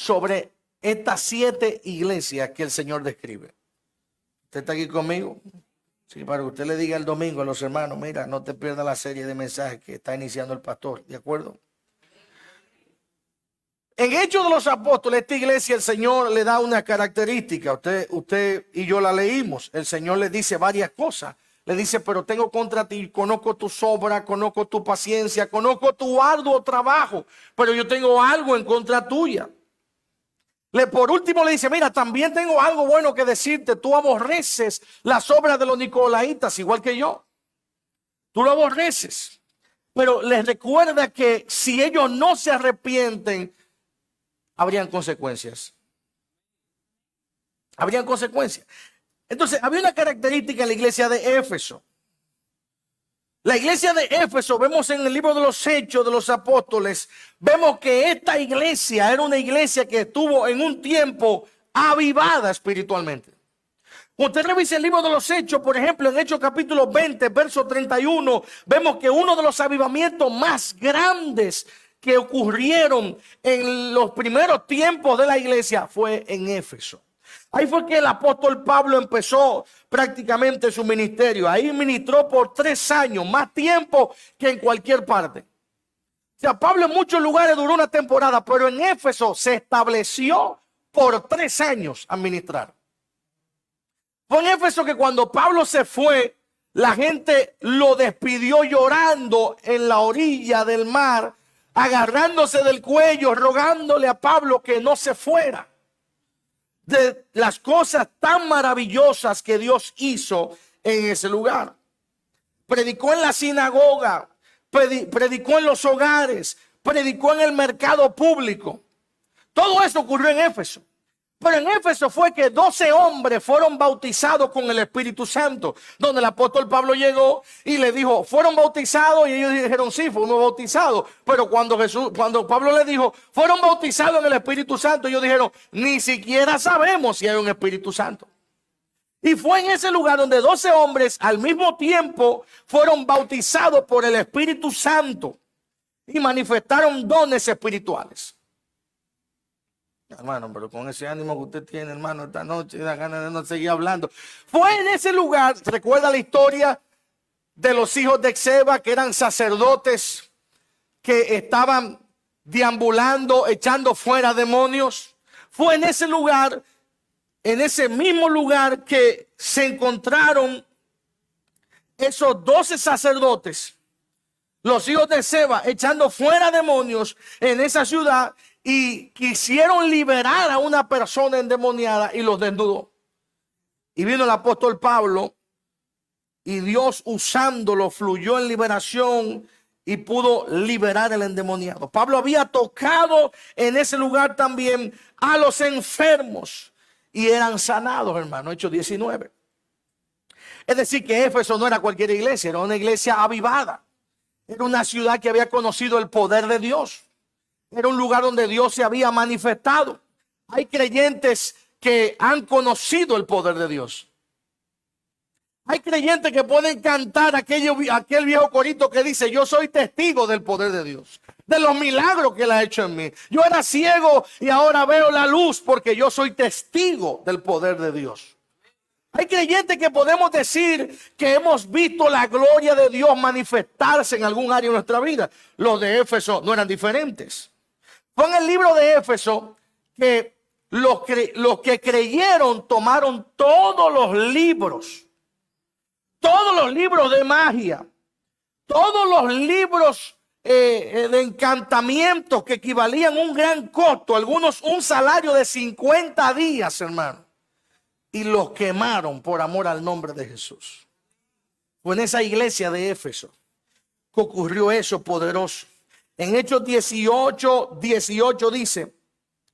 sobre estas 7 iglesias que el Señor describe. ¿Usted está aquí conmigo? Sí, para que usted le diga el domingo a los hermanos, mira, no te pierdas la serie de mensajes que está iniciando el pastor, ¿de acuerdo? En Hechos de los Apóstoles, esta iglesia, el Señor le da una característica. Usted y yo la leímos. El Señor le dice varias cosas. Le dice, pero tengo contra ti, conozco tu obra, conozco tu paciencia, conozco tu arduo trabajo, pero yo tengo algo en contra tuya. Por último le dice, mira, también tengo algo bueno que decirte. Tú aborreces las obras de los nicolaitas, igual que yo. Tú lo aborreces. Pero les recuerda que si ellos no se arrepienten, habrían consecuencias. Habrían consecuencias. Entonces, había una característica en la iglesia de Éfeso. La iglesia de Éfeso, vemos en el libro de los Hechos de los Apóstoles, vemos que esta iglesia era una iglesia que estuvo en un tiempo avivada espiritualmente. Cuando usted revisa el libro de los Hechos, por ejemplo, en Hechos capítulo 20, verso 31, vemos que uno de los avivamientos más grandes que ocurrieron en los primeros tiempos de la iglesia fue en Éfeso. Ahí fue que el apóstol Pablo empezó prácticamente su ministerio. Ahí ministró por 3 años, más tiempo que en cualquier parte. O sea, Pablo en muchos lugares duró una temporada, pero en Éfeso se estableció por 3 años a ministrar. Fue en Éfeso que cuando Pablo se fue, la gente lo despidió llorando en la orilla del mar, agarrándose del cuello, rogándole a Pablo que no se fuera. De las cosas tan maravillosas que Dios hizo en ese lugar. Predicó en la sinagoga, predicó en los hogares, predicó en el mercado público. Todo eso ocurrió en Éfeso. Pero en Éfeso fue que 12 hombres fueron bautizados con el Espíritu Santo, donde el apóstol Pablo llegó y le dijo, ¿fueron bautizados? Y ellos dijeron, sí, fuimos bautizados. Pero cuando Pablo le dijo, ¿fueron bautizados en el Espíritu Santo? Ellos dijeron, ni siquiera sabemos si hay un Espíritu Santo. Y fue en ese lugar donde 12 hombres al mismo tiempo fueron bautizados por el Espíritu Santo y manifestaron dones espirituales. Hermano, pero con ese ánimo que usted tiene, hermano, esta noche da ganas de no seguir hablando. Fue en ese lugar, recuerda la historia de los hijos de Esceva, que eran sacerdotes que estaban deambulando, echando fuera demonios. Fue en ese lugar, en ese mismo lugar, que se encontraron esos 12 sacerdotes, los hijos de Esceva, echando fuera demonios en esa ciudad. Y quisieron liberar a una persona endemoniada y los desnudó. Y vino el apóstol Pablo y Dios usándolo fluyó en liberación y pudo liberar al endemoniado. Pablo había tocado en ese lugar también a los enfermos y eran sanados, hermano. Hechos 19. Es decir, que Éfeso no era cualquier iglesia, era una iglesia avivada. Era una ciudad que había conocido el poder de Dios. Era un lugar donde Dios se había manifestado. Hay creyentes que han conocido el poder de Dios. Hay creyentes que pueden cantar aquel viejo corito que dice, yo soy testigo del poder de Dios, de los milagros que Él ha hecho en mí. Yo era ciego y ahora veo la luz porque yo soy testigo del poder de Dios. Hay creyentes que podemos decir que hemos visto la gloria de Dios manifestarse en algún área de nuestra vida. Los de Éfeso no eran diferentes. Fue en el libro de Éfeso que los que creyeron tomaron todos los libros de magia, todos los libros de encantamientos que equivalían a un gran costo, algunos un salario de 50 días, hermano, y los quemaron por amor al nombre de Jesús. Fue en esa iglesia de Éfeso que ocurrió eso poderoso. En Hechos 18 dice,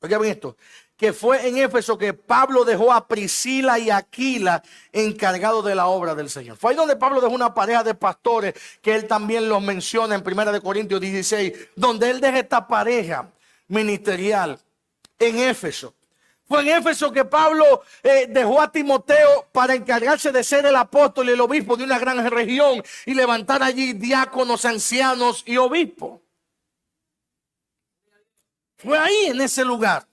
oigan esto, que fue en Éfeso que Pablo dejó a Priscila y Aquila encargados de la obra del Señor. Fue ahí donde Pablo dejó una pareja de pastores, que él también los menciona en 1 Corintios 16, donde él deja esta pareja ministerial en Éfeso. Fue en Éfeso que Pablo dejó a Timoteo para encargarse de ser el apóstol y el obispo de una gran región y levantar allí diáconos, ancianos y obispos. Fue ahí en ese lugar.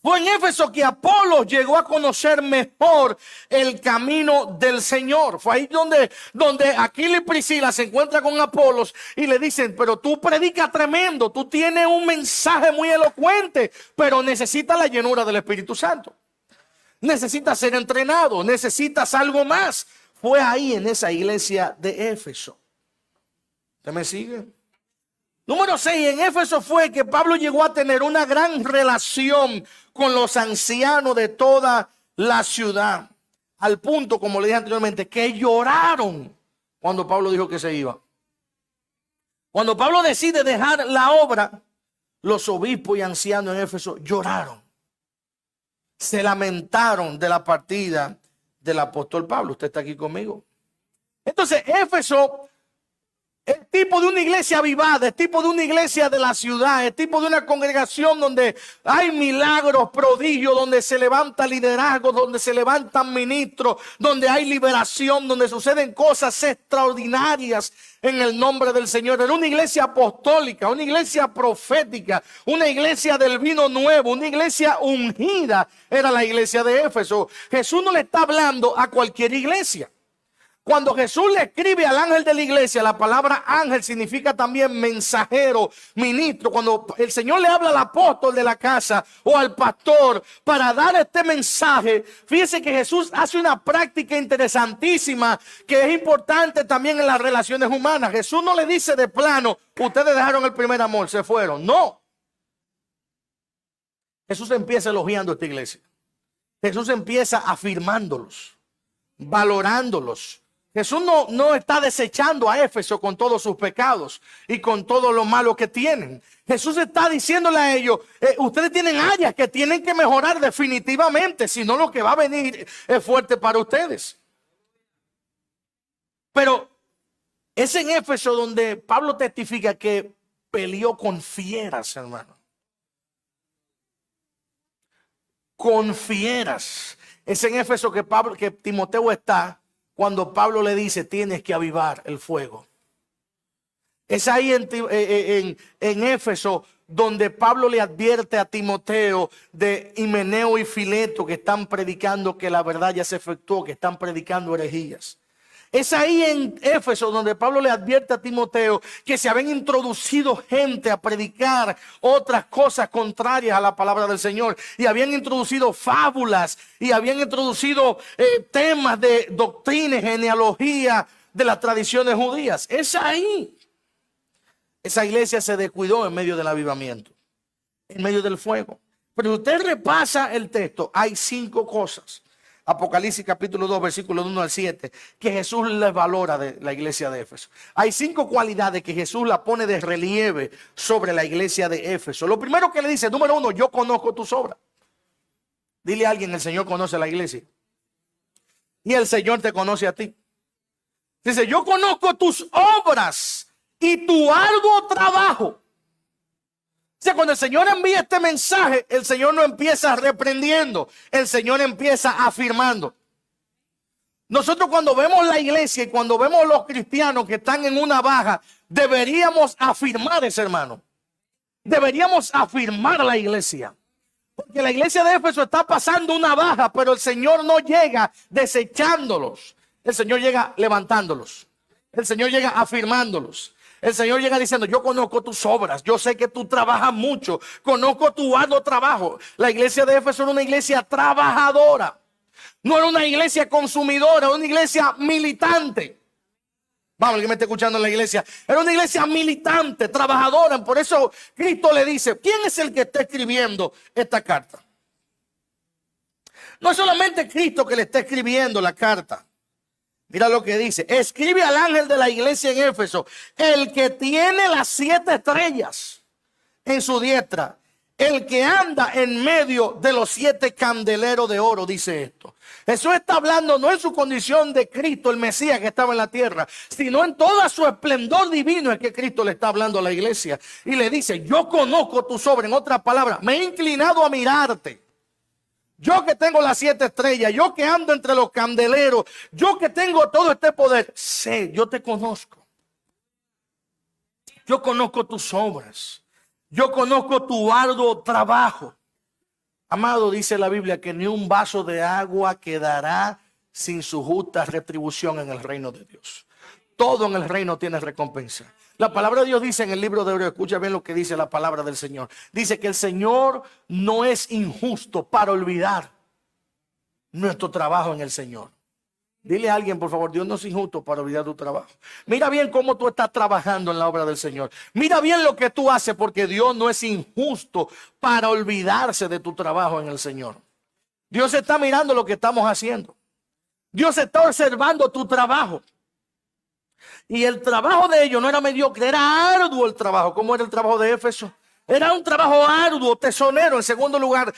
Fue en Éfeso que Apolos llegó a conocer mejor el camino del Señor. Fue ahí donde Aquila y Priscila se encuentran con Apolos y le dicen, pero tú predicas tremendo, tú tienes un mensaje muy elocuente, pero necesitas la llenura del Espíritu Santo. Necesitas ser entrenado, necesitas algo más. Fue ahí en esa iglesia de Éfeso. ¿Usted me sigue? Número 6, en Éfeso fue que Pablo llegó a tener una gran relación con los ancianos de toda la ciudad. Al punto, como le dije anteriormente, que lloraron cuando Pablo dijo que se iba. Cuando Pablo decide dejar la obra, los obispos y ancianos en Éfeso lloraron. Se lamentaron de la partida del apóstol Pablo. Usted está aquí conmigo. Entonces, Éfeso, el tipo de una iglesia avivada, el tipo de una iglesia de la ciudad, el tipo de una congregación donde hay milagros, prodigios, donde se levanta liderazgo, donde se levantan ministros, donde hay liberación, donde suceden cosas extraordinarias en el nombre del Señor. Era una iglesia apostólica, una iglesia profética, una iglesia del vino nuevo, una iglesia ungida. Era la iglesia de Éfeso. Jesús no le está hablando a cualquier iglesia. Cuando Jesús le escribe al ángel de la iglesia, la palabra ángel significa también mensajero, ministro. Cuando el Señor le habla al apóstol de la casa o al pastor para dar este mensaje, fíjese que Jesús hace una práctica interesantísima que es importante también en las relaciones humanas. Jesús no le dice de plano, ustedes dejaron el primer amor, se fueron. No. Jesús empieza elogiando a esta iglesia. Jesús empieza afirmándolos, valorándolos. Jesús no está desechando a Éfeso con todos sus pecados y con todo lo malo que tienen. Jesús está diciéndole a ellos, ustedes tienen áreas que tienen que mejorar definitivamente, si no lo que va a venir es fuerte para ustedes. Pero es en Éfeso donde Pablo testifica que peleó con fieras, hermano. Con fieras. Es en Éfeso que Timoteo está cuando Pablo le dice, tienes que avivar el fuego. Es ahí en Éfeso donde Pablo le advierte a Timoteo de Himeneo y Fileto que están predicando que la verdad ya se efectuó, que están predicando herejías. Es ahí en Éfeso donde Pablo le advierte a Timoteo que se habían introducido gente a predicar otras cosas contrarias a la palabra del Señor. Y habían introducido fábulas y habían introducido temas de doctrina, genealogía de las tradiciones judías. Es ahí. Esa iglesia se descuidó en medio del avivamiento, en medio del fuego. Pero si usted repasa el texto, hay 5 cosas. Apocalipsis capítulo 2, versículos 1 al 7, que Jesús les valora de la iglesia de Éfeso. Hay 5 cualidades que Jesús la pone de relieve sobre la iglesia de Éfeso. Lo primero que le dice, número 1, yo conozco tus obras. Dile a alguien, el Señor conoce la iglesia. Y el Señor te conoce a ti. Dice, yo conozco tus obras y tu arduo trabajo. O sea, cuando el Señor envía este mensaje, el Señor no empieza reprendiendo, el Señor empieza afirmando. Nosotros cuando vemos la iglesia y cuando vemos los cristianos que están en una baja, deberíamos afirmar ese hermano. Deberíamos afirmar la iglesia. Porque la iglesia de Éfeso está pasando una baja, pero el Señor no llega desechándolos. El Señor llega levantándolos. El Señor llega afirmándolos. El Señor llega diciendo, yo conozco tus obras, yo sé que tú trabajas mucho, conozco tu arduo trabajo. La iglesia de Éfeso era una iglesia trabajadora. No era una iglesia consumidora, era una iglesia militante. Vamos, que me está escuchando en la iglesia. Era una iglesia militante, trabajadora. Por eso Cristo le dice, ¿quién es el que está escribiendo esta carta? No es solamente Cristo que le está escribiendo la carta. Mira lo que dice. Escribe al ángel de la iglesia en Éfeso, el que tiene las 7 estrellas en su diestra, el que anda en medio de los 7 candeleros de oro, dice esto. Jesús está hablando no en su condición de Cristo, el Mesías que estaba en la tierra, sino en todo su esplendor divino es que Cristo le está hablando a la iglesia. Y le dice, yo conozco tus obras. En otras palabras, me he inclinado a mirarte. Yo que tengo las 7 estrellas, yo que ando entre los candeleros, yo que tengo todo este poder, sé, yo te conozco. Yo conozco tus obras. Yo conozco tu arduo trabajo. Amado, dice la Biblia que ni un vaso de agua quedará sin su justa retribución en el reino de Dios. Todo en el reino tiene recompensa. La palabra de Dios dice en el libro de Hebreos, escucha bien lo que dice la palabra del Señor. Dice que el Señor no es injusto para olvidar nuestro trabajo en el Señor. Dile a alguien, por favor, Dios no es injusto para olvidar tu trabajo. Mira bien cómo tú estás trabajando en la obra del Señor. Mira bien lo que tú haces, porque Dios no es injusto para olvidarse de tu trabajo en el Señor. Dios está mirando lo que estamos haciendo. Dios está observando tu trabajo. Y el trabajo de ellos no era mediocre, era arduo el trabajo. ¿Cómo era el trabajo de Éfeso? Era un trabajo arduo, tesonero. En segundo lugar,